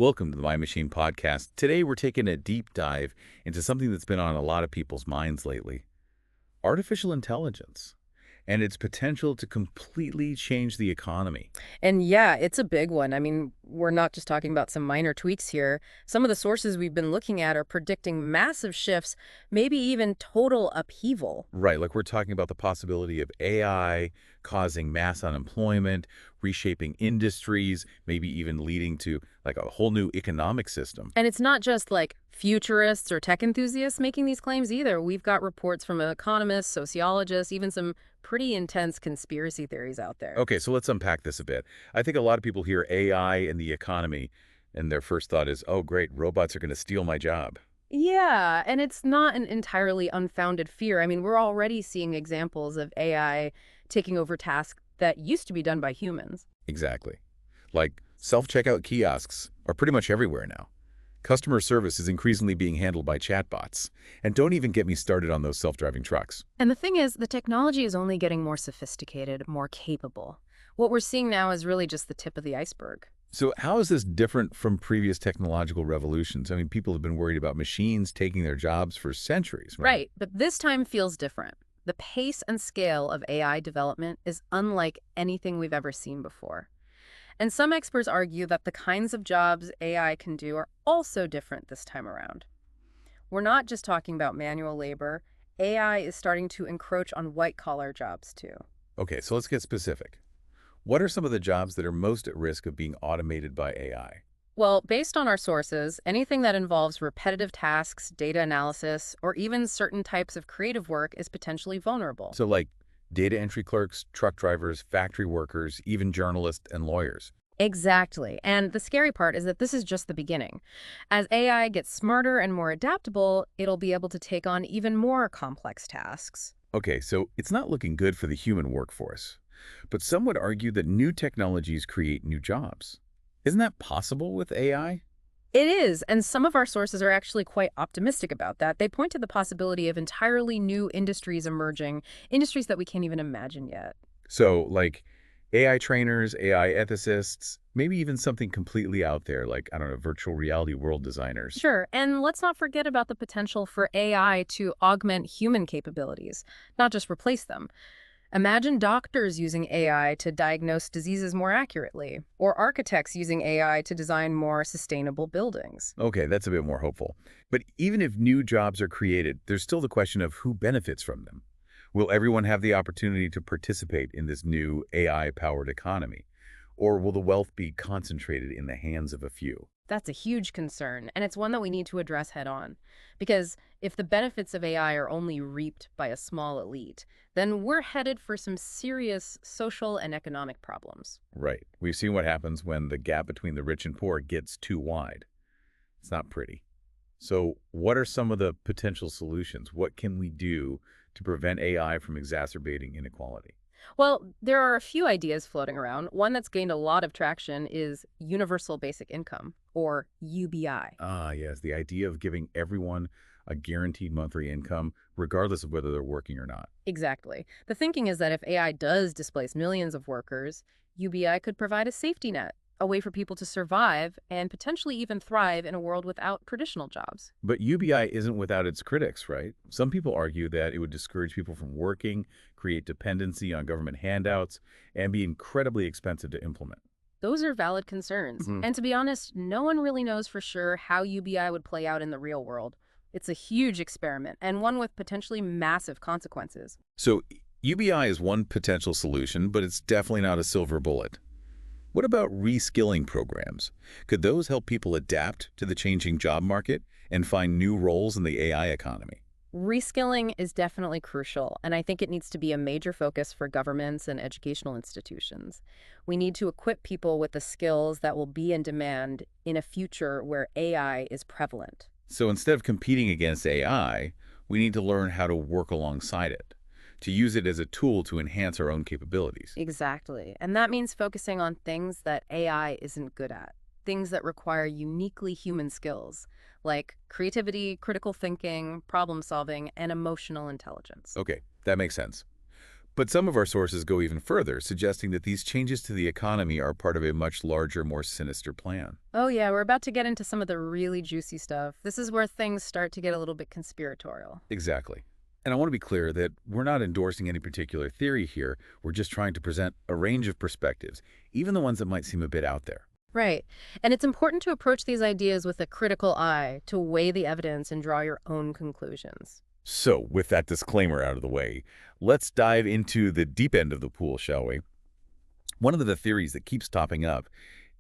Welcome to the My Machine podcast. Today we're taking a deep dive into something that's been on a lot of people's minds lately. Artificial intelligence and its potential to completely change the economy. And yeah, it's a big one. I mean, we're not just talking about some minor tweaks here. Some of the sources we've been looking at are predicting massive shifts, maybe even total upheaval. Right, like we're talking about the possibility of AI causing mass unemployment, reshaping industries, maybe even leading to like a whole new economic system. And it's not just like futurists or tech enthusiasts making these claims either. We've got reports from economists, sociologists, even some pretty intense conspiracy theories out there. Okay, so let's unpack this a bit. I think a lot of people hear AI and the economy, and their first thought is, oh, great, robots are going to steal my job. Yeah, and it's not an entirely unfounded fear. I mean, we're already seeing examples of AI taking over tasks that used to be done by humans. Exactly. Like self-checkout kiosks are pretty much everywhere now. Customer service is increasingly being handled by chatbots. And don't even get me started on those self-driving trucks. And the thing is, the technology is only getting more sophisticated, more capable. What we're seeing now is really just the tip of the iceberg. So how is this different from previous technological revolutions? I mean, people have been worried about machines taking their jobs for centuries, right? Right, but this time feels different. The pace and scale of AI development is unlike anything we've ever seen before. And some experts argue that the kinds of jobs AI can do are also different this time around. We're not just talking about manual labor. AI is starting to encroach on white-collar jobs, too. Okay, so let's get specific. What are some of the jobs that are most at risk of being automated by AI? Well, based on our sources, anything that involves repetitive tasks, data analysis, or even certain types of creative work is potentially vulnerable. So like data entry clerks, truck drivers, factory workers, even journalists and lawyers. Exactly. And the scary part is that this is just the beginning. As AI gets smarter and more adaptable, it'll be able to take on even more complex tasks. Okay, so it's not looking good for the human workforce. But some would argue that new technologies create new jobs. Isn't that possible with AI? It is, and some of our sources are actually quite optimistic about that. They point to the possibility of entirely new industries emerging, industries that we can't even imagine yet. So, like AI trainers, AI ethicists, maybe even something completely out there, like, I don't know, virtual reality world designers. Sure, and let's not forget about the potential for AI to augment human capabilities, not just replace them. Imagine doctors using AI to diagnose diseases more accurately, or architects using AI to design more sustainable buildings. Okay, that's a bit more hopeful. But even if new jobs are created, there's still the question of who benefits from them. Will everyone have the opportunity to participate in this new AI-powered economy? Or will the wealth be concentrated in the hands of a few? That's a huge concern, and it's one that we need to address head on. Because if the benefits of AI are only reaped by a small elite, then we're headed for some serious social and economic problems. Right. We've seen what happens when the gap between the rich and poor gets too wide. It's not pretty. So what are some of the potential solutions? What can we do to prevent AI from exacerbating inequality? Well, there are a few ideas floating around. One that's gained a lot of traction is universal basic income, or UBI. Ah, yes, the idea of giving everyone a guaranteed monthly income, regardless of whether they're working or not. Exactly. The thinking is that if AI does displace millions of workers, UBI could provide a safety net, a way for people to survive and potentially even thrive in a world without traditional jobs. But UBI isn't without its critics, right? Some people argue that it would discourage people from working, create dependency on government handouts, and be incredibly expensive to implement. Those are valid concerns. Mhm. And to be honest, no one really knows for sure how UBI would play out in the real world. It's a huge experiment and one with potentially massive consequences. So UBI is one potential solution, but it's definitely not a silver bullet. What about reskilling programs? Could those help people adapt to the changing job market and find new roles in the AI economy? Reskilling is definitely crucial, and I think it needs to be a major focus for governments and educational institutions. We need to equip people with the skills that will be in demand in a future where AI is prevalent. So instead of competing against AI, we need to learn how to work alongside it, to use it as a tool to enhance our own capabilities. Exactly. And that means focusing on things that AI isn't good at, things that require uniquely human skills, like creativity, critical thinking, problem solving, and emotional intelligence. Okay, that makes sense. But some of our sources go even further, suggesting that these changes to the economy are part of a much larger, more sinister plan. Oh yeah, we're about to get into some of the really juicy stuff. This is where things start to get a little bit conspiratorial. Exactly. And I want to be clear that we're not endorsing any particular theory here. We're just trying to present a range of perspectives, even the ones that might seem a bit out there. Right. And it's important to approach these ideas with a critical eye, to weigh the evidence and draw your own conclusions. So, with that disclaimer out of the way, let's dive into the deep end of the pool, shall we? One of the theories that keeps topping up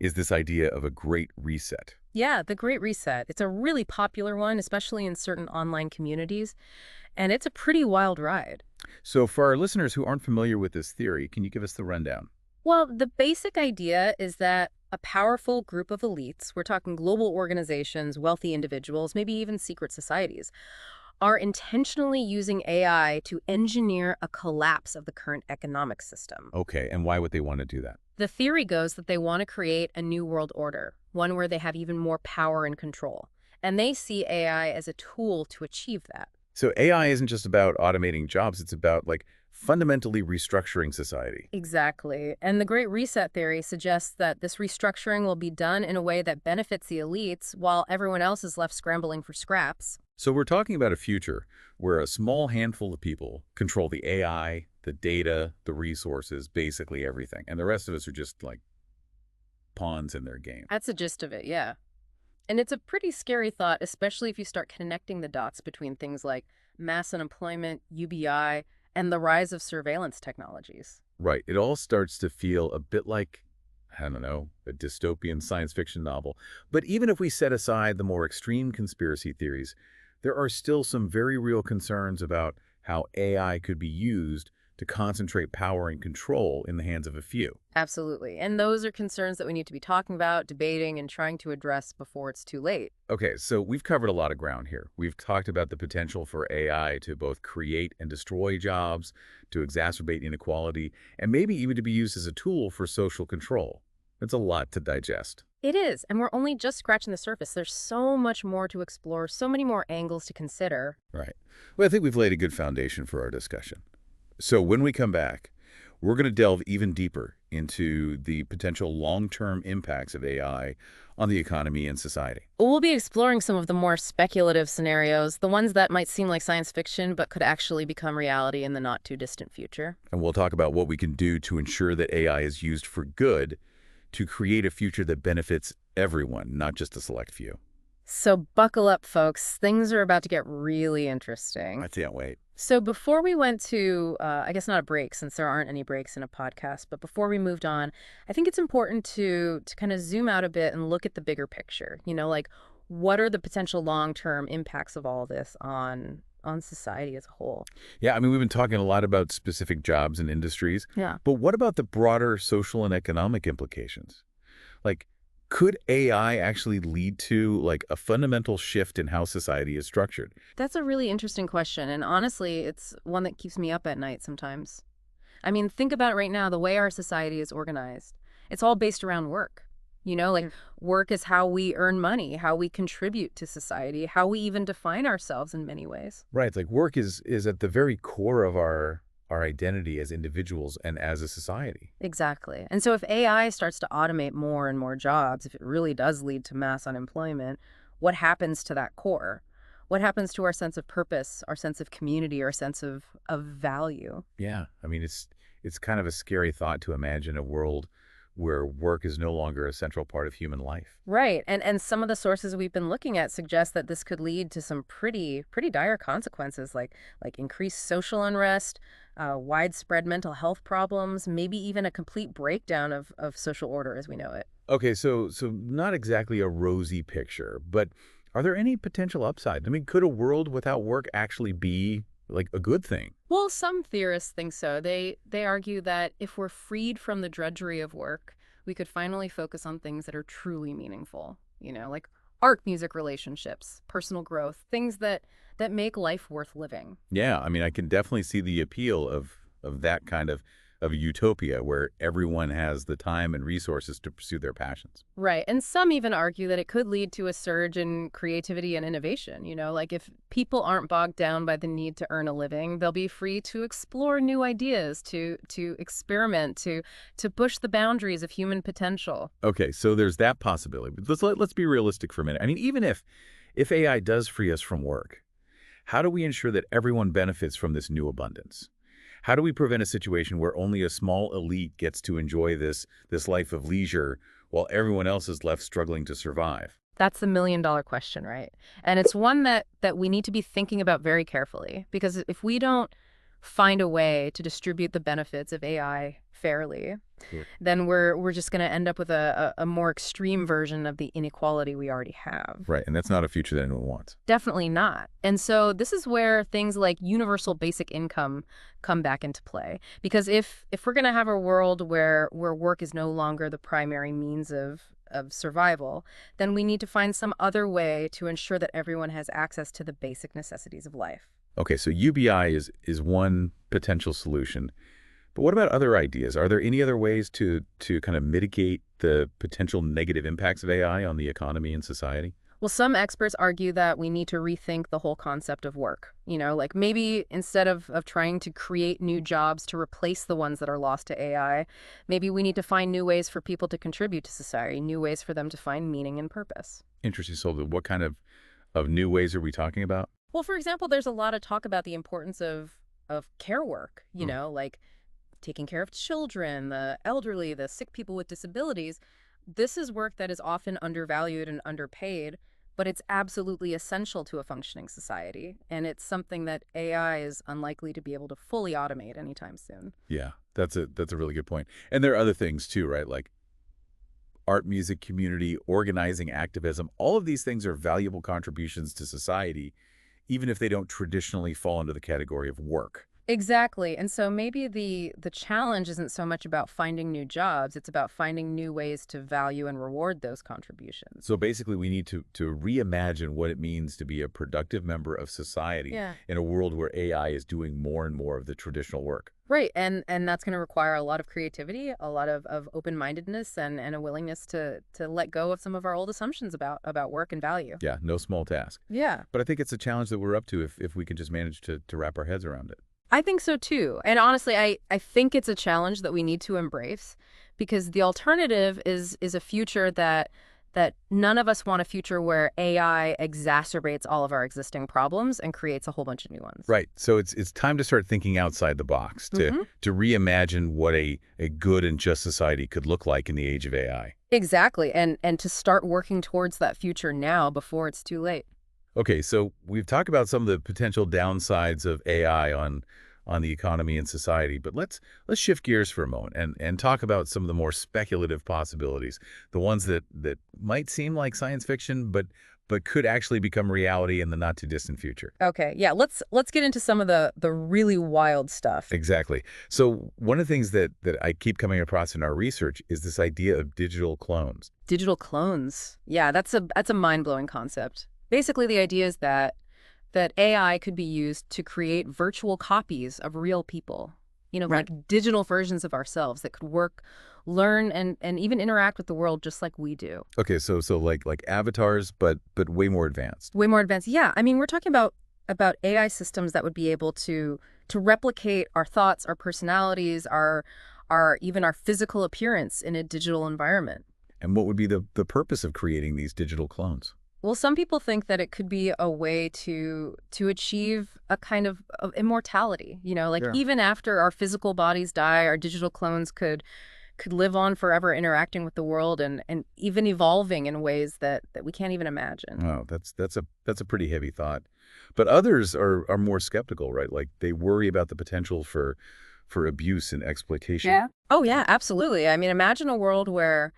is this idea of a great reset. Yeah, the Great Reset. It's a really popular one, especially in certain online communities, and it's a pretty wild ride. So, for our listeners who aren't familiar with this theory, can you give us the rundown? Well, the basic idea is that a powerful group of elites, we're talking global organizations, wealthy individuals, maybe even secret societies, are intentionally using AI to engineer a collapse of the current economic system. Okay, and why would they want to do that? The theory goes that they want to create a new world order, one where they have even more power and control. And they see AI as a tool to achieve that. So, AI isn't just about automating jobs, it's about, like, fundamentally restructuring society. Exactly. And the Great Reset theory suggests that this restructuring will be done in a way that benefits the elites while everyone else is left scrambling for scraps. So, we're talking about a future where a small handful of people control the AI, the data, the resources, basically everything. And the rest of us are just, like, pawns in their game. That's the gist of it, yeah. And it's a pretty scary thought, especially if you start connecting the dots between things like mass unemployment, UBI, and the rise of surveillance technologies. Right. It all starts to feel a bit like, I don't know, a dystopian science fiction novel. But even if we set aside the more extreme conspiracy theories, there are still some very real concerns about how AI could be used to concentrate power and control in the hands of a few. Absolutely. And those are concerns that we need to be talking about, debating, and trying to address before it's too late. Okay, so we've covered a lot of ground here. We've talked about the potential for AI to both create and destroy jobs, to exacerbate inequality, and maybe even to be used as a tool for social control. It's a lot to digest. It is, and we're only just scratching the surface. There's so much more to explore, so many more angles to consider. Right. Well, I think we've laid a good foundation for our discussion. So when we come back, we're going to delve even deeper into the potential long-term impacts of AI on the economy and society. We'll be exploring some of the more speculative scenarios, the ones that might seem like science fiction but could actually become reality in the not-too-distant future. And we'll talk about what we can do to ensure that AI is used for good to create a future that benefits everyone, not just a select few. So buckle up, folks. Things are about to get really interesting. I can't wait. So before we went to, I guess not a break, since there aren't any breaks in a podcast, but before we moved on, I think it's important to kind of zoom out a bit and look at the bigger picture. Like what are the potential long-term impacts of all this on society as a whole? Yeah, I mean, we've been talking a lot about specific jobs and industries, Yeah. but what about the broader social and economic implications? Like, could AI actually lead to, like, a fundamental shift in how society is structured? That's a really interesting question, and honestly, it's one that keeps me up at night sometimes. I mean, think about it right now, the way our society is organized. It's all based around work. Like work is how we earn money, how we contribute to society, how we even define ourselves in many ways. Right, it's like work is at the very core of our identity as individuals and as a society. Exactly. And so if AI starts to automate more and more jobs, if it really does lead to mass unemployment, what happens to that core? What happens to our sense of purpose, our sense of community, our sense of value? Yeah, I mean, it's kind of a scary thought to imagine a world where work is no longer a central part of human life. Right. And some of the sources we've been looking at suggest that this could lead to some pretty dire consequences like increased social unrest, widespread mental health problems, maybe even a complete breakdown of social order as we know it. Okay, so not exactly a rosy picture, but are there any potential upside? I mean, could a world without work actually be like a good thing? Well, some theorists think so. They argue that if we're freed from the drudgery of work, we could finally focus on things that are truly meaningful, like art, music, relationships, personal growth, things that make life worth living. Yeah, I mean, I can definitely see the appeal of that kind of of a utopia where everyone has the time and resources to pursue their passions. Right. And some even argue that it could lead to a surge in creativity and innovation. Like if people aren't bogged down by the need to earn a living, they'll be free to explore new ideas, to experiment, to push the boundaries of human potential. Okay, so there's that possibility. But let's be realistic for a minute. I mean, even if AI does free us from work, how do we ensure that everyone benefits from this new abundance? How do we prevent a situation where only a small elite gets to enjoy this life of leisure while everyone else is left struggling to survive? That's the million-dollar question, right? And it's one that we need to be thinking about very carefully, because if we don't find a way to distribute the benefits of AI fairly, Sure. then we're just going to end up with a more extreme version of the inequality we already have. Right, and that's not a future that anyone wants. Definitely not. And so this is where things like universal basic income come back into play. Because if we're going to have a world where work is no longer the primary means of survival, then we need to find some other way to ensure that everyone has access to the basic necessities of life. Okay, so UBI is one potential solution. But what about other ideas? Are there any other ways to kind of mitigate the potential negative impacts of AI on the economy and society? Well, some experts argue that we need to rethink the whole concept of work. Like maybe instead of trying to create new jobs to replace the ones that are lost to AI, maybe we need to find new ways for people to contribute to society, new ways for them to find meaning and purpose. Interesting. So what kind of new ways are we talking about? Well, for example, there's a lot of talk about the importance of care work, Hmm. like taking care of children, the elderly, the sick people with disabilities. This is work that is often undervalued and underpaid, but it's absolutely essential to a functioning society. And it's something that AI is unlikely to be able to fully automate anytime soon. Yeah, that's a really good point. And there are other things too, right? Like art, music, community, organizing, activism. All of these things are valuable contributions to society, even if they don't traditionally fall into the category of work. Exactly. And so maybe the challenge isn't so much about finding new jobs, it's about finding new ways to value and reward those contributions. So basically, we need to reimagine what it means to be a productive member of society Yeah. in a world where AI is doing more and more of the traditional work. Right. And that's going to require a lot of creativity, a lot of open-mindedness and a willingness to let go of some of our old assumptions about work and value. Yeah, no small task. Yeah. But I think it's a challenge that we're up to if we can just manage to wrap our heads around it. I think so too. And honestly, I think it's a challenge that we need to embrace, because the alternative is a future that none of us want, a future where AI exacerbates all of our existing problems and creates a whole bunch of new ones. Right. So it's time to start thinking outside the box, to reimagine what a good and just society could look like in the age of AI. Exactly. And to start working towards that future now before it's too late. Okay, so we've talked about some of the potential downsides of AI on the economy and society, but let's shift gears for a moment and talk about some of the more speculative possibilities, the ones that might seem like science fiction, but could actually become reality in the not too distant future. Okay. Yeah, let's get into some of the really wild stuff. Exactly. So one of the things that I keep coming across in our research is this idea of digital clones. Digital clones. Yeah, that's a mind-blowing concept. Basically, the idea is that AI could be used to create virtual copies of real people, Right. like digital versions of ourselves that could work, learn, and even interact with the world just like we do. Okay, so like avatars, but way more advanced. Way more advanced. Yeah, I mean, we're talking about AI systems that would be able to replicate our thoughts, our personalities, our even our physical appearance in a digital environment. And what would be the purpose of creating these digital clones? Well, some people think that it could be a way to achieve a kind of immortality. Like Sure. even after our physical bodies die, our digital clones could live on forever, interacting with the world and even evolving in ways that we can't even imagine. Oh, that's a pretty heavy thought. But others are more skeptical, right? Like they worry about the potential for abuse and exploitation. Yeah. Oh, yeah, absolutely. I mean, imagine a world where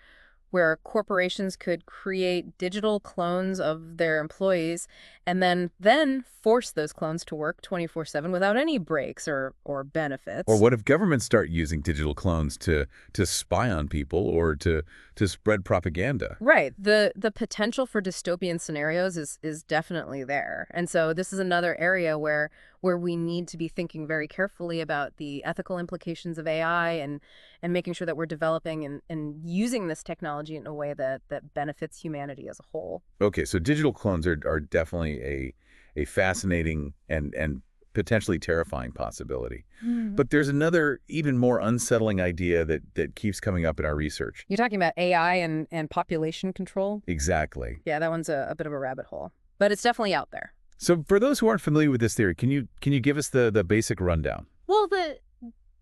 where corporations could create digital clones of their employees and then force those clones to work 24/7 without any breaks or Or benefits. what if governments start using digital clones to spy on people or to spread propaganda? Right. The potential for dystopian scenarios is definitely there. And so this is another area where we need to be thinking very carefully about the ethical implications of AI and making sure that we're developing and using this technology in a way that benefits humanity as a whole. Okay, so digital clones are definitely a fascinating and potentially terrifying possibility. But there's another, even more unsettling idea that keeps coming up in our research. You're talking about AI and population control? Exactly. Yeah, that one's a bit of a rabbit hole, but it's definitely out there. So for those who aren't familiar with this theory, can you give us the basic rundown? Well,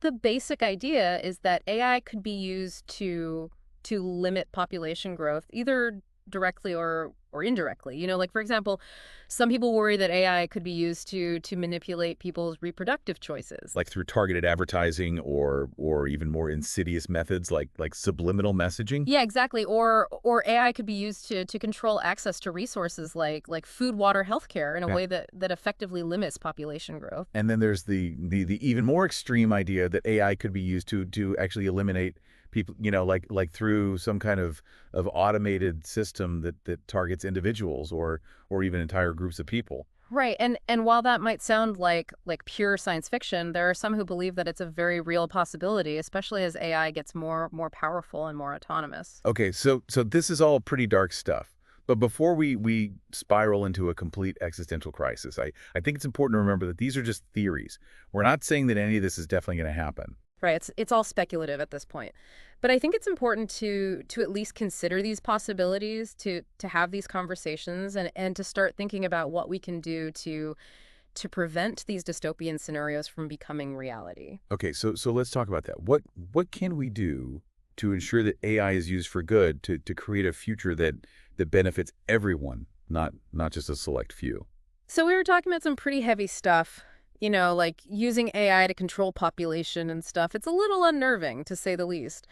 the basic idea is that AI could be used to limit population growth, either directly or indirectly. Like for example, some people worry that AI could be used to manipulate people's reproductive choices. Like through targeted advertising or even more insidious methods like subliminal messaging? Yeah, exactly. Or AI could be used to control access to resources like food, water, healthcare in a Yeah. way that effectively limits population growth. And then there's the even more extreme idea that AI could be used to actually eliminate people, like through some kind of automated system that targets individuals or even entire groups of people. Right. And while that might sound like pure science fiction, there are some who believe that it's a very real possibility, especially as AI gets more powerful and more autonomous. Okay, so this is all pretty dark stuff. But before we spiral into a complete existential crisis, I think it's important to remember that these are just theories. We're not saying that any of this is definitely going to happen. Right. It's all speculative at this point. But I think it's important to at least consider these possibilities, to have these conversations and to start thinking about what we can do to prevent these dystopian scenarios from becoming reality. Okay, so let's talk about that. What can we do to ensure that AI is used for good to create a future that benefits everyone, not just a select few? So we were talking about some pretty heavy stuff, like using AI to control population and stuff. It's a little unnerving, to say the least.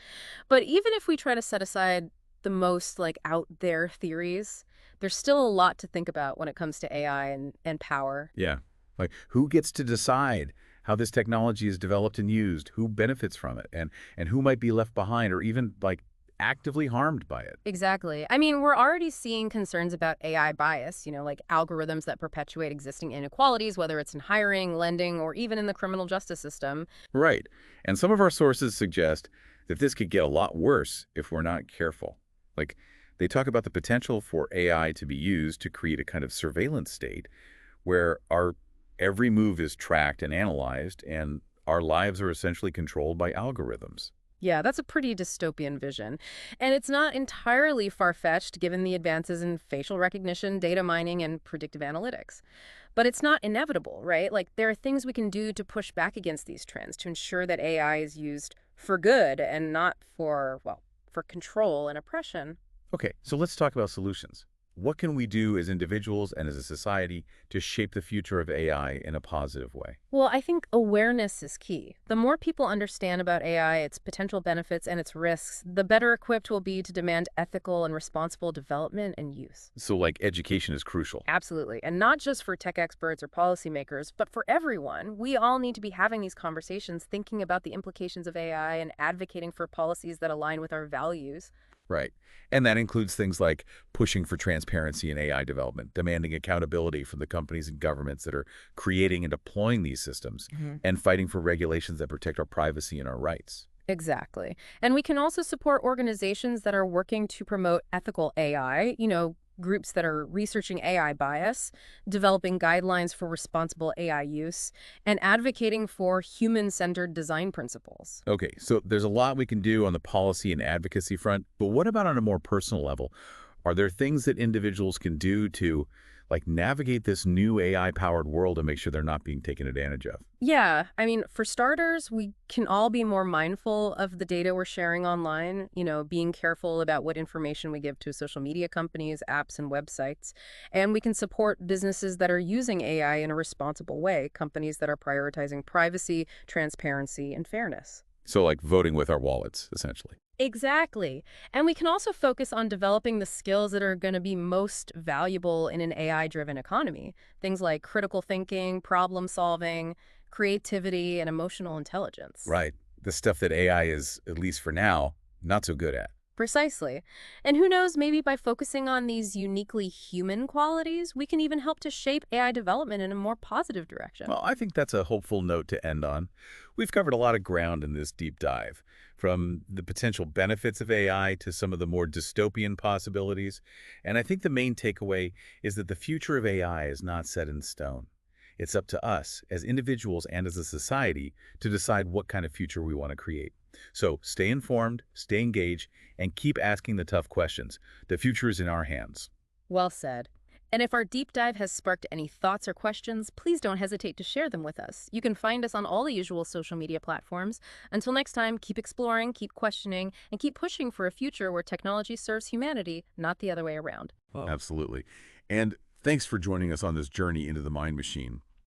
But even if we try to set aside the most like out there theories, there's still a lot to think about when it comes to AI and power. Yeah. Like who gets to decide how this technology is developed and used, who benefits from it, and who might be left behind or even like actively harmed by it. Exactly. I mean, we're already seeing concerns about AI bias, like algorithms that perpetuate existing inequalities, whether it's in hiring, lending, or even in the criminal justice system. Right. And some of our sources suggest that this could get a lot worse if we're not careful. Like they talk about the potential for AI to be used to create a kind of surveillance state where our every move is tracked and analyzed and our lives are essentially controlled by algorithms. Yeah, that's a pretty dystopian vision. And it's not entirely far-fetched given the advances in facial recognition, data mining, and predictive analytics. But it's not inevitable, right? Like, there are things we can do to push back against these trends to ensure that AI is used for good and not for control and oppression. Okay, so let's talk about solutions. What can we do as individuals and as a society to shape the future of AI in a positive way? Well, I think awareness is key. The more people understand about AI, its potential benefits, and its risks, the better equipped we'll be to demand ethical and responsible development and use. So like education is crucial. Absolutely. And not just for tech experts or policymakers, but for everyone. We all need to be having these conversations, thinking about the implications of AI and advocating for policies that align with our values. Right. And that includes things like pushing for transparency in AI development, demanding accountability from the companies and governments that are creating and deploying these systems, and fighting for regulations that protect our privacy and our rights. Exactly. And we can also support organizations that are working to promote ethical AI, groups that are researching AI bias, developing guidelines for responsible AI use, and advocating for human-centered design principles. Okay, so there's a lot we can do on the policy and advocacy front, but what about on a more personal level? Are there things that individuals can do to navigate this new AI-powered world and make sure they're not being taken advantage of? Yeah, I mean, for starters, we can all be more mindful of the data we're sharing online, being careful about what information we give to social media companies, apps, and websites. And we can support businesses that are using AI in a responsible way, companies that are prioritizing privacy, transparency, and fairness. So like voting with our wallets, essentially. Exactly. And we can also focus on developing the skills that are going to be most valuable in an AI-driven economy. Things like critical thinking, problem solving, creativity, and emotional intelligence. Right. The stuff that AI is, at least for now, not so good at. Precisely. And who knows, maybe by focusing on these uniquely human qualities, we can even help to shape AI development in a more positive direction. Well, I think that's a hopeful note to end on. We've covered a lot of ground in this deep dive, from the potential benefits of AI to some of the more dystopian possibilities. And I think the main takeaway is that the future of AI is not set in stone. It's up to us, as individuals and as a society, to decide what kind of future we want to create. So stay informed, stay engaged, and keep asking the tough questions. The future is in our hands. Well said. And if our deep dive has sparked any thoughts or questions, please don't hesitate to share them with us. You can find us on all the usual social media platforms. Until next time, keep exploring, keep questioning, and keep pushing for a future where technology serves humanity, not the other way around. Absolutely. And thanks for joining us on this journey into the mind machine.